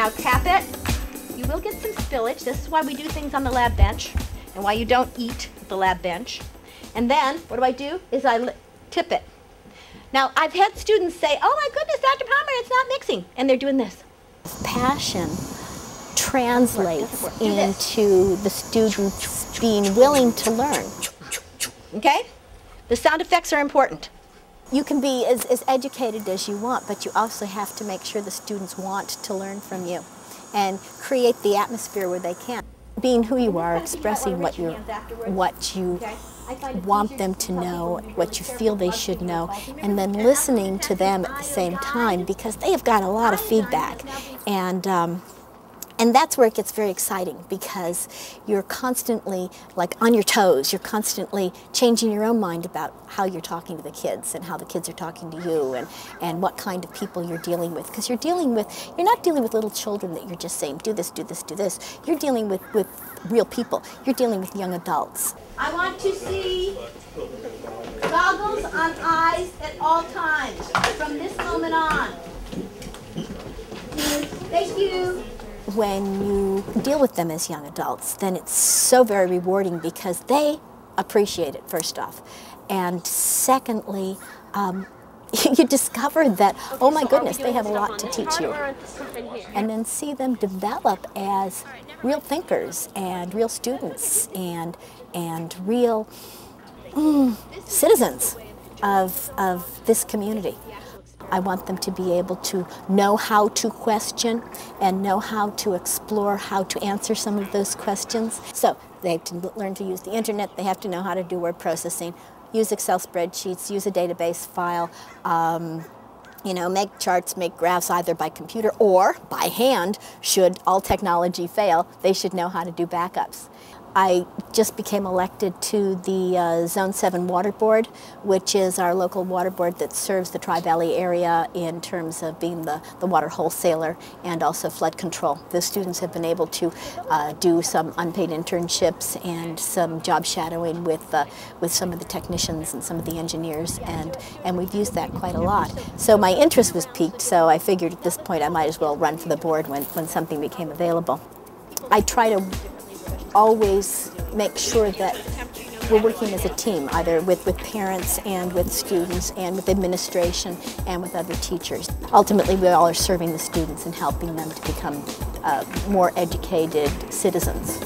Now tap it. You will get some spillage. This is why we do things on the lab bench and why you don't eat at the lab bench. And then what do? Is I tip it. Now I've had students say, oh my goodness, Dr. Palmer, it's not mixing. And they're doing this. Passion translates into the students being willing to learn. Okay? The sound effects are important. You can be as educated as you want, but you also have to make sure the students want to learn from you and create the atmosphere where they can. Being who you are, expressing what you want them to know, what you feel they should know, and then listening to them at the same time, because they have got a lot of feedback. And that's where it gets very exciting, because you're constantly like on your toes. You're constantly changing your own mind about how you're talking to the kids and how the kids are talking to you, and what kind of people you're dealing with. Because you're not dealing with little children that you're just saying, do this, do this, do this. You're dealing with real people. You're dealing with young adults. I want to see goggles on eyes at all times from this moment on. Thank you. When you deal with them as young adults, then it's so very rewarding because they appreciate it, first off. And secondly, you discover that, oh my goodness, they have a lot to teach you. And then see them develop as real thinkers and real students and real citizens of this community. I want them to be able to know how to question and know how to explore how to answer some of those questions. So they have to learn to use the internet, they have to know how to do word processing, use Excel spreadsheets, use a database file, you know, make charts, make graphs either by computer or by hand. Should all technology fail, they should know how to do backups. I just became elected to the Zone 7 Water Board, which is our local water board that serves the Tri-Valley area in terms of being the water wholesaler and also flood control. The students have been able to do some unpaid internships and some job shadowing with some of the technicians and some of the engineers, and we've used that quite a lot. So my interest was piqued, so I figured at this point I might as well run for the board when something became available. I try to always make sure that we're working as a team, either with parents and with students and with administration and with other teachers. Ultimately, we all are serving the students and helping them to become more educated citizens.